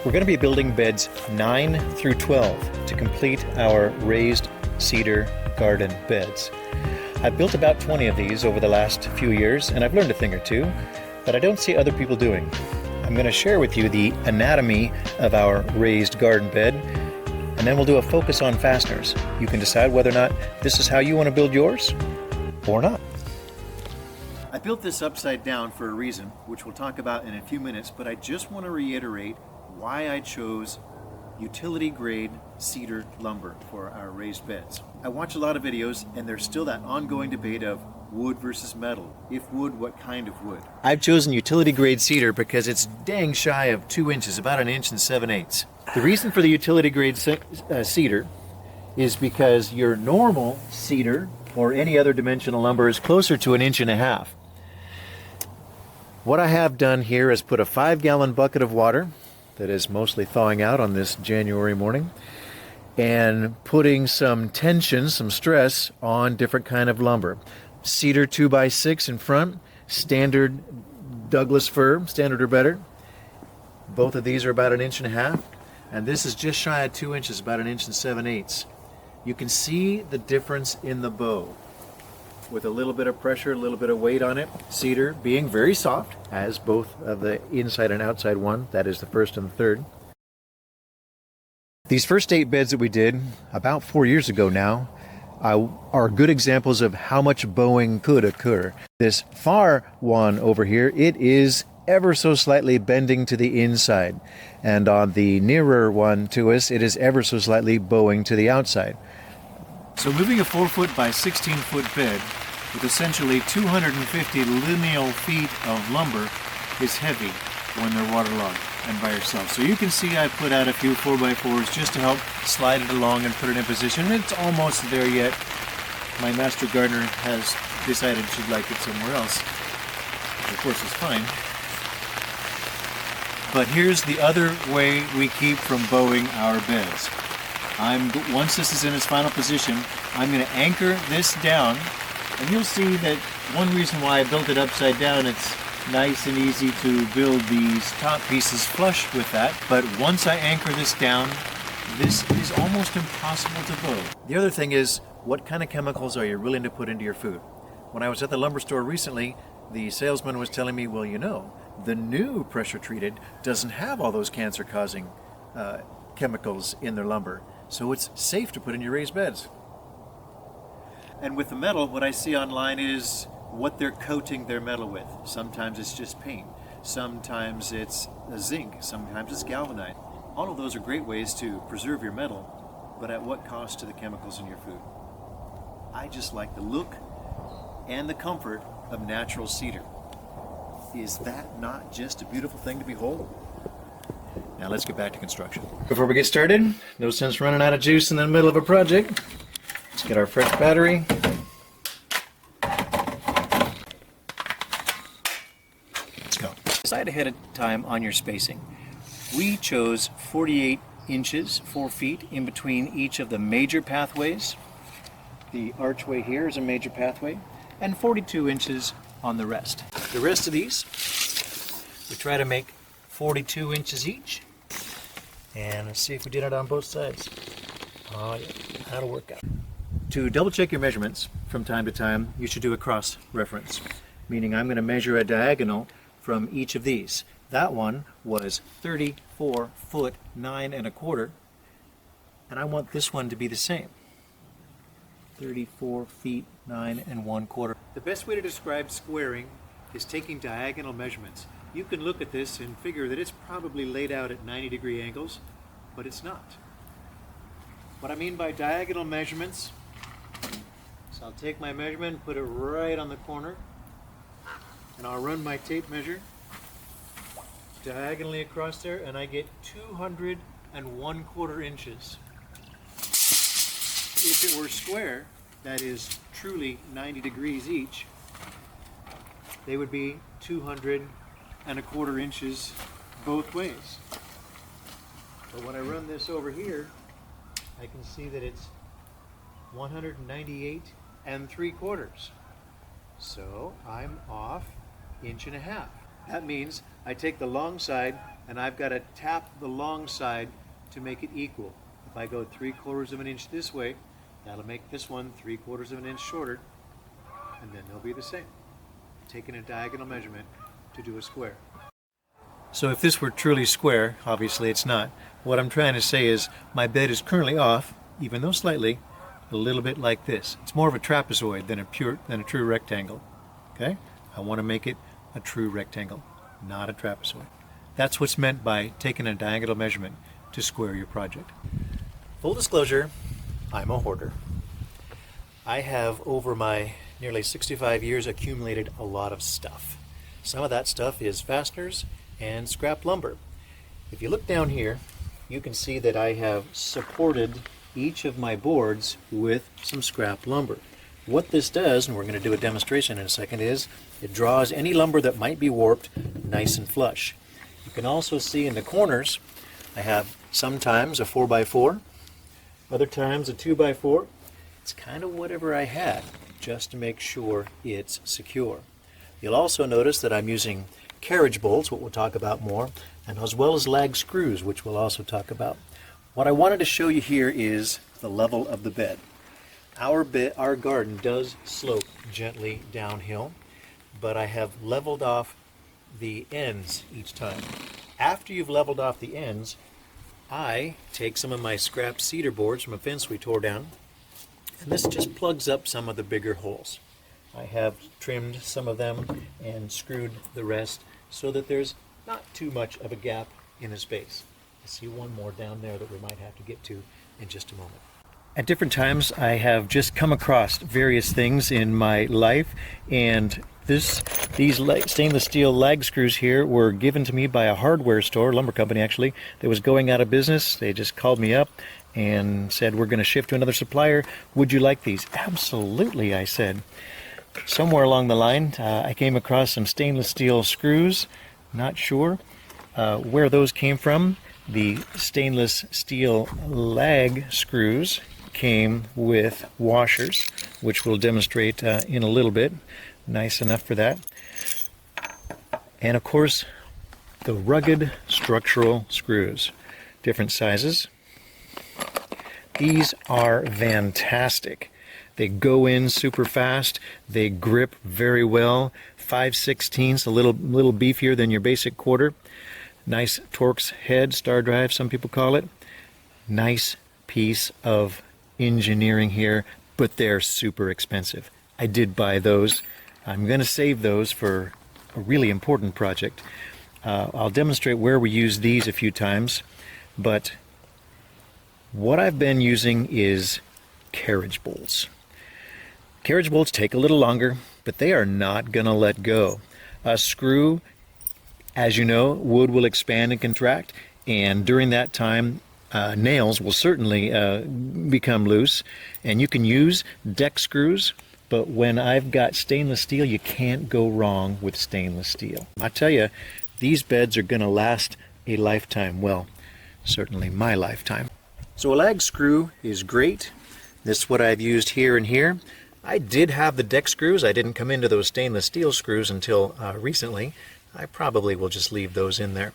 We're going to be building beds 9 through 12 to complete our raised cedar garden beds. I've built about 20 of these over the last few years, and I've learned a thing or two that I don't see other people doing. I'm going to share with you the anatomy of our raised garden bed, and then we'll do a focus on fasteners. You can decide whether or not this is how you want to build yours or not. I built this upside down for a reason, which we'll talk about in a few minutes, but I just want to reiterate why I chose utility grade cedar lumber for our raised beds. I watch a lot of videos and there's still that ongoing debate of wood versus metal. If wood, what kind of wood? I've chosen utility grade cedar because it's dang shy of 2 inches, about 1 inch and 7/8. The reason for the utility grade cedar is because your normal cedar or any other dimensional lumber is closer to 1.5 inches. What I have done here is put a 5-gallon bucket of water that is mostly thawing out on this January morning, and putting some tension, some stress on different kind of lumber. Cedar 2x6 in front, standard Douglas fir, standard or better. Both of these are about 1.5 inches, and this is just shy of 2 inches, about 1 7/8 inches. You can see the difference in the bow. With a little bit of pressure, a little bit of weight on it. Cedar being very soft, as both of the inside and outside one, that is the first and the third. These first 8 beds that we did about 4 years ago now are good examples of how much bowing could occur. This far one over here, it is ever so slightly bending to the inside, and on the nearer one to us, it is ever so slightly bowing to the outside. So moving a 4-foot by 16-foot bed with essentially 250 lineal feet of lumber is heavy when they're waterlogged and by yourself. So you can see I put out a few 4x4s just to help slide it along and put it in position. It's almost there yet. My master gardener has decided she'd like it somewhere else, which of course is fine. But here's the other way we keep from bowing our beds. Once this is in its final position, I'm going to anchor this down, and you'll see that one reason why I built it upside down, it's nice and easy to build these top pieces flush with that, but once I anchor this down, this is almost impossible to bow. The other thing is, what kind of chemicals are you willing to put into your food? When I was at the lumber store recently, the salesman was telling me, well, you know, the new pressure treated doesn't have all those cancer-causing chemicals in their lumber. So it's safe to put in your raised beds. And with the metal, what I see online is what they're coating their metal with. Sometimes it's just paint. Sometimes it's zinc. Sometimes it's galvanite. All of those are great ways to preserve your metal, but at what cost to the chemicals in your food? I just like the look and the comfort of natural cedar. Is that not just a beautiful thing to behold? Now let's get back to construction. Before we get started, no sense running out of juice in the middle of a project. Let's get our fresh battery. Let's go. Decide ahead of time on your spacing. We chose 48 inches, 4 feet, in between each of the major pathways. The archway here is a major pathway, and 42 inches on the rest. The rest of these, we try to make 42 inches each. And let's see if we did it on both sides. Oh yeah, that'll work out. To double check your measurements from time to time, you should do a cross reference. Meaning I'm going to measure a diagonal from each of these. That one was 34 foot 9 1/4, and I want this one to be the same. 34 feet 9 1/4. The best way to describe squaring is taking diagonal measurements. You can look at this and figure that it's probably laid out at 90-degree angles, but it's not. What I mean by diagonal measurements, so I'll take my measurement, put it right on the corner, and I'll run my tape measure diagonally across there, and I get 200 1/4 inches. If it were square, that is truly 90 degrees each, they would be 200 1/4 inches both ways. But when I run this over here, I can see that it's 198 3/4. So I'm off 1.5 inches. That means I take the long side and I've got to tap the long side to make it equal. If I go 3/4 of an inch this way, that'll make this one 3/4 of an inch shorter, and then they'll be the same. Taking a diagonal measurement to do a square. So if this were truly square, obviously it's not. What I'm trying to say is my bed is currently off, even though slightly, a little bit like this. It's more of a trapezoid than a true rectangle. Okay? I want to make it a true rectangle, not a trapezoid. That's what's meant by taking a diagonal measurement to square your project. Full disclosure, I'm a hoarder. I have, over my nearly 65 years, accumulated a lot of stuff. Some of that stuff is fasteners and scrap lumber. If you look down here, you can see that I have supported each of my boards with some scrap lumber. What this does, and we're going to do a demonstration in a second, is it draws any lumber that might be warped nice and flush. You can also see in the corners, I have sometimes a 4x4, other times a 2x4. It's kind of whatever I had, just to make sure it's secure. You'll also notice that I'm using carriage bolts, what we'll talk about more, and as well as lag screws, which we'll also talk about. What I wanted to show you here is the level of the bed. Our garden does slope gently downhill, but I have leveled off the ends each time. After you've leveled off the ends, I take some of my scrap cedar boards from a fence we tore down, and this just plugs up some of the bigger holes. I have trimmed some of them and screwed the rest so that there's not too much of a gap in the space. I see one more down there that we might have to get to in just a moment. At different times, I have just come across various things in my life, and these stainless steel lag screws here were given to me by a hardware store, lumber company actually, that was going out of business. They just called me up and said, we're going to shift to another supplier. Would you like these? Absolutely, I said. Somewhere along the line, I came across some stainless steel screws. Not sure where those came from. The stainless steel lag screws came with washers, which we'll demonstrate in a little bit. Nice enough for that. And of course, the rugged structural screws. Different sizes. These are fantastic. They go in super fast. They grip very well. 5/16, a little beefier than your basic quarter. Nice Torx head, star drive, some people call it. Nice piece of engineering here, but they're super expensive. I did buy those. I'm going to save those for a really important project. I'll demonstrate where we use these a few times, but what I've been using is carriage bolts. Carriage bolts take a little longer, but they are not going to let go. A screw, as you know, wood will expand and contract, and during that time, nails will certainly become loose, and you can use deck screws, but when I've got stainless steel, you can't go wrong with stainless steel. I tell you, these beds are going to last a lifetime. Well, certainly my lifetime. So a lag screw is great. This is what I've used here and here. I did have the deck screws. I didn't come into those stainless steel screws until recently. I probably will just leave those in there.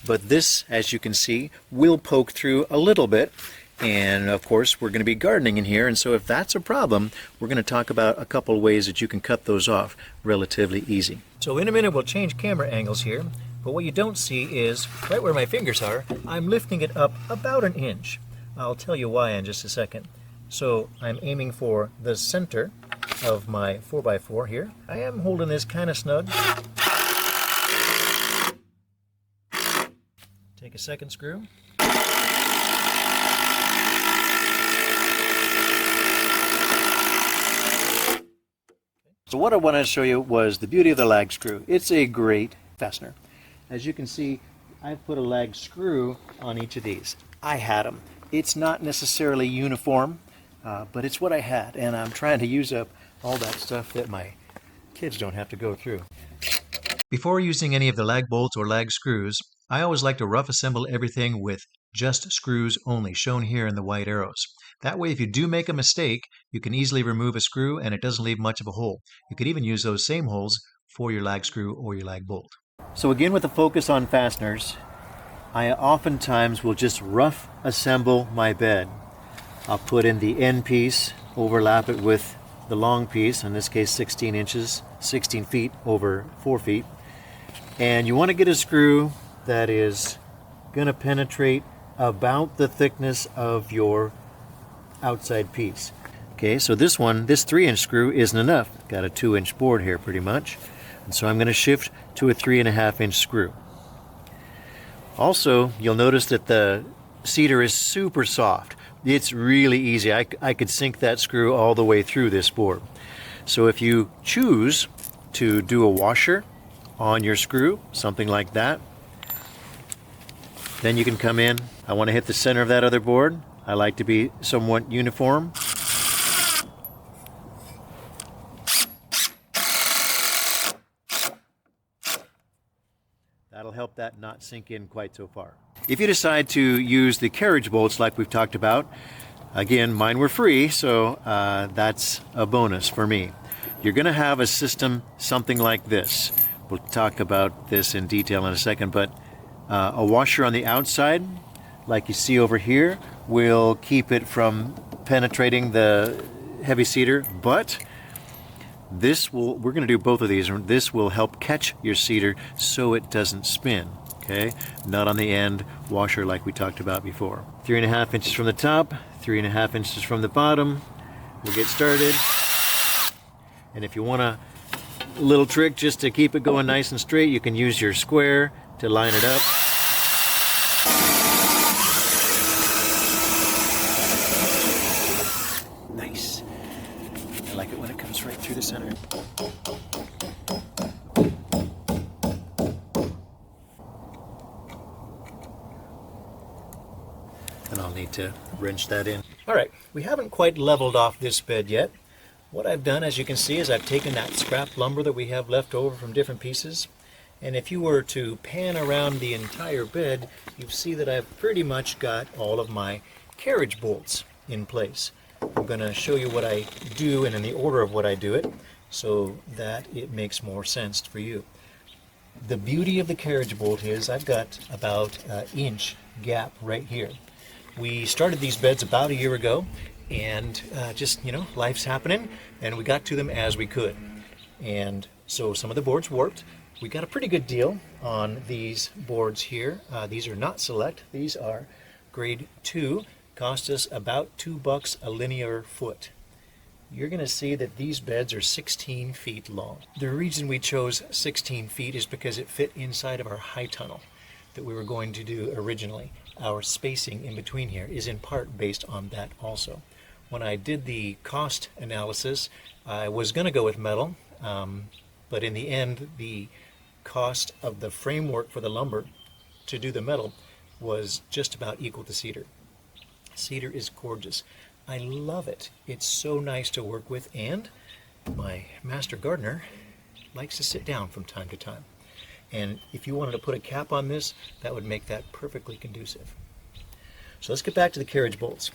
But this, as you can see, will poke through a little bit. And of course, we're going to be gardening in here. And so if that's a problem, we're going to talk about a couple ways that you can cut those off relatively easy. So in a minute, we'll change camera angles here. But what you don't see is, right where my fingers are, I'm lifting it up about an inch. I'll tell you why in just a second. So I'm aiming for the center of my 4x4 here. I am holding this kind of snug. Take a second screw. So what I wanted to show you was the beauty of the lag screw. It's a great fastener. As you can see, I've put a lag screw on each of these. I had them. It's not necessarily uniform, but it's what I had, and I'm trying to use up all that stuff that my kids don't have to go through. Before using any of the lag bolts or lag screws, I always like to rough assemble everything with just screws only, shown here in the white arrows. That way, if you do make a mistake, you can easily remove a screw and it doesn't leave much of a hole. You could even use those same holes for your lag screw or your lag bolt. So again, with the focus on fasteners, I oftentimes will just rough assemble my bed. I'll put in the end piece, overlap it with the long piece, in this case 16 inches, 16 feet over 4 feet. And you want to get a screw that is going to penetrate about the thickness of your outside piece. Okay, so this 3-inch screw isn't enough. Got a 2-inch board here pretty much. And so I'm going to shift to a 3.5-inch screw. Also, you'll notice that the cedar is super soft. It's really easy. I could sink that screw all the way through this board. So if you choose to do a washer on your screw, something like that, then you can come in. I want to hit the center of that other board. I like to be somewhat uniform. That'll help that not sink in quite so far. If you decide to use the carriage bolts like we've talked about, again, mine were free, so that's a bonus for me. You're going to have a system something like this. We'll talk about this in detail in a second, but a washer on the outside, like you see over here, will keep it from penetrating the heavy cedar, but we're going to do both of these. This will help catch your cedar so it doesn't spin, okay? Not on the end washer like we talked about before. 3.5 inches from the top, 3.5 inches from the bottom. We'll get started. And if you want a little trick just to keep it going nice and straight, you can use your square to line it up. Nice. I like it when it comes right through the center. And I'll need to wrench that in. All right, we haven't quite leveled off this bed yet. What I've done, as you can see, is I've taken that scrap lumber that we have left over from different pieces, and if you were to pan around the entire bed, you see that I've pretty much got all of my carriage bolts in place. I'm going to show you what I do and in the order of what I do it so that it makes more sense for you. The beauty of the carriage bolt is I've got about an inch gap right here. We started these beds about a year ago, and just, life's happening, and we got to them as we could. And so some of the boards warped. We got a pretty good deal on these boards here. These are not select. These are grade 2. Cost us about $2 a linear foot. You're going to see that these beds are 16 feet long. The reason we chose 16 feet is because it fit inside of our high tunnel that we were going to do originally. Our spacing in between here is in part based on that also. When I did the cost analysis, I was going to go with metal, but in the end, the cost of the framework for the lumber to do the metal was just about equal to cedar. Cedar is gorgeous. I love it. It's so nice to work with, and my master gardener likes to sit down from time to time. And if you wanted to put a cap on this, that would make that perfectly conducive. So let's get back to the carriage bolts.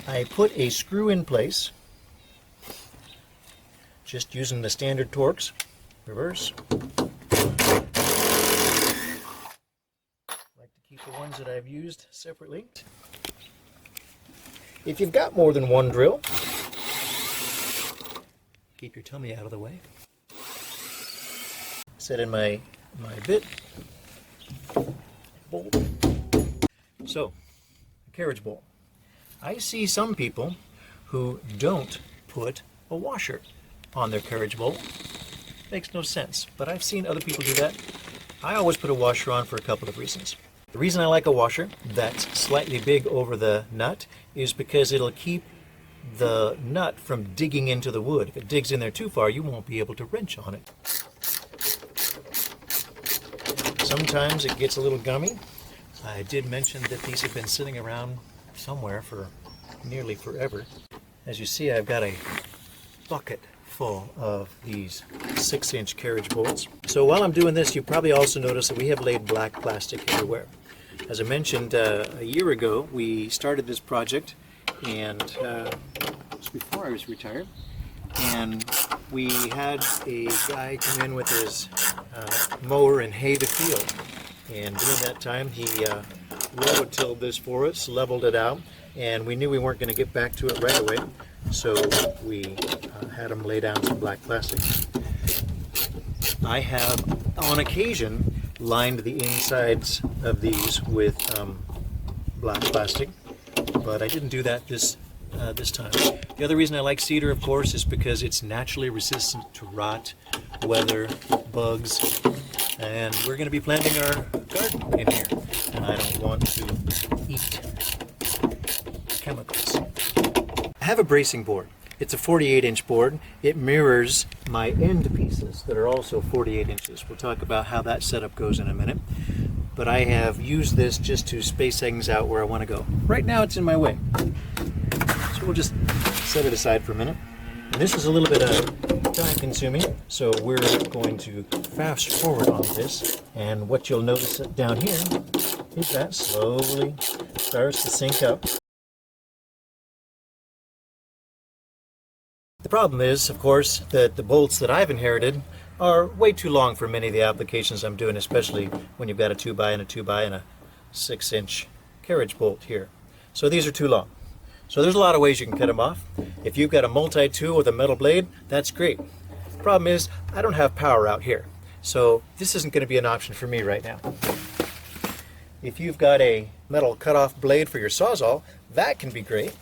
I put a screw in place, just using the standard Torx, reverse. I like to keep the ones that I've used separately. If you've got more than one drill, keep your tummy out of the way. Set in my bit, bolt. So, carriage bolt. I see some people who don't put a washer on their carriage bolt. Makes no sense, but I've seen other people do that. I always put a washer on for a couple of reasons. The reason I like a washer that's slightly big over the nut is because it'll keep the nut from digging into the wood. If it digs in there too far, you won't be able to wrench on it. Sometimes it gets a little gummy. I did mention that these have been sitting around somewhere for nearly forever. As you see, I've got a bucket full of these 6-inch carriage bolts. So while I'm doing this, you probably also notice that we have laid black plastic everywhere. As I mentioned a year ago, we started this project, and it was before I was retired, and we had a guy come in with his mower and hay the field. And during that time, he rototilled this for us, leveled it out, and we knew we weren't going to get back to it right away, so we had them lay down some black plastic. I have, on occasion, lined the insides of these with black plastic, but I didn't do that this time. The other reason I like cedar, of course, is because it's naturally resistant to rot, weather, bugs, and we're going to be planting our garden in here, and I don't want to eat chemicals. I have a bracing board. It's a 48-inch board. It mirrors my end pieces that are also 48 inches. We'll talk about how that setup goes in a minute. But I have used this just to space things out where I want to go. Right now it's in my way. So we'll just set it aside for a minute. And this is a little bit time consuming, so we're going to fast forward on this. And what you'll notice down here is that slowly starts to sink up. The problem is, of course, that the bolts that I've inherited are way too long for many of the applications I'm doing, especially when you've got a 2x and a 2x and a 6-inch carriage bolt here. So these are too long. So there's a lot of ways you can cut them off. If you've got a multi-tool with a metal blade, that's great. The problem is, I don't have power out here. So this isn't going to be an option for me right now. If you've got a metal cut-off blade for your Sawzall, that can be great.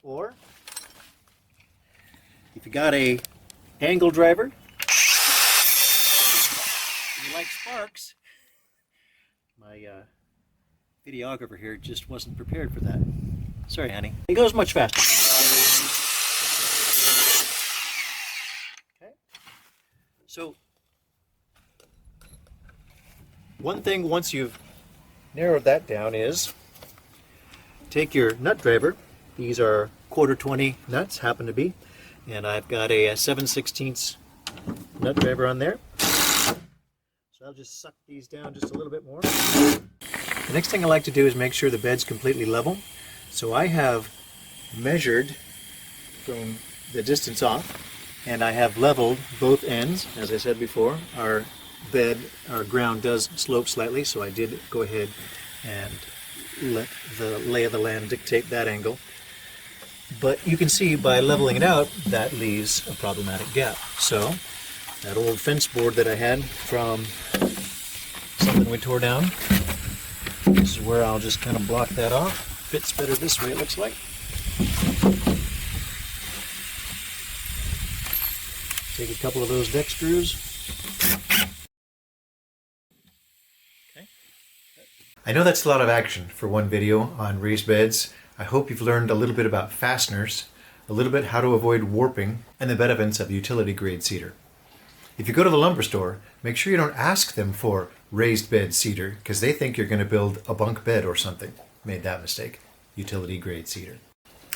Or, if you got a angle driver, you like sparks, my videographer here just wasn't prepared for that. Sorry, honey. It goes much faster. Okay. So, one thing once you've narrowed that down is take your nut driver. These are 1/4 nuts, happen to be, and I've got a 7/16 nut driver on there. So I'll just suck these down just a little bit more. The next thing I like to do is make sure the bed's completely level. So I have measured from the distance off, and I have leveled both ends. As I said before, our ground does slope slightly, so I did go ahead and let the lay of the land dictate that angle. But you can see by leveling it out, that leaves a problematic gap. So that old fence board that I had from something we tore down, this is where I'll just kind of block that off. Fits better this way, it looks like. Take a couple of those deck screws. Okay. I know that's a lot of action for one video on raised beds. I hope you've learned a little bit about fasteners, a little bit how to avoid warping, and the benefits of utility grade cedar. If you go to the lumber store, make sure you don't ask them for raised bed cedar, because they think you're going to build a bunk bed or something. Made that mistake. Utility grade cedar.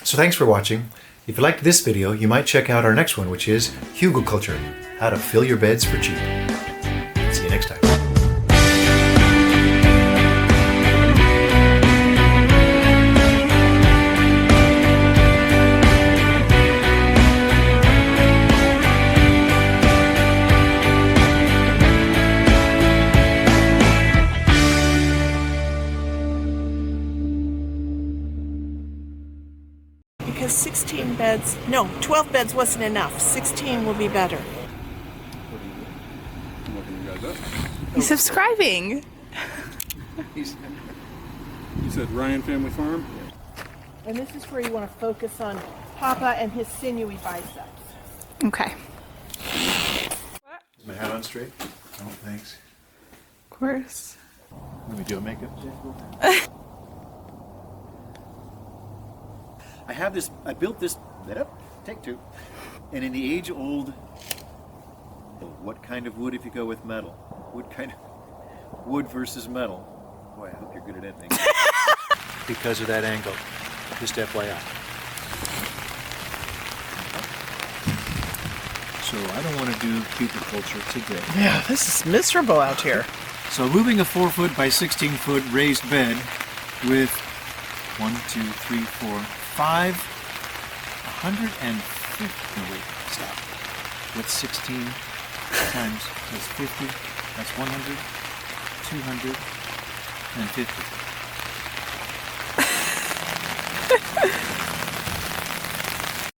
So thanks for watching. If you liked this video, you might check out our next one, which is hugelkultur, how to fill your beds for cheap. See you next time. Because 16 beds, no, 12 beds wasn't enough. 16 will be better. He's subscribing. You said Ryan Family Farm? And this is where you want to focus on Papa and his sinewy biceps. Okay. Is my hat on straight? Oh, thanks. Of course. Let me do a makeup. I built this, take two, and in the age-old, what kind of wood if you go with metal? Wood versus metal. Boy, I hope you're good at editing. Because of that angle, just FYI. So I don't want to do cubiculture today. Yeah, this is miserable out here. So moving a 4-foot by 16-foot raised bed with 1, 2, 3, 4, 5, 150, no wait, stop. What's 16 times? That's 50. That's 100, 200, and 50.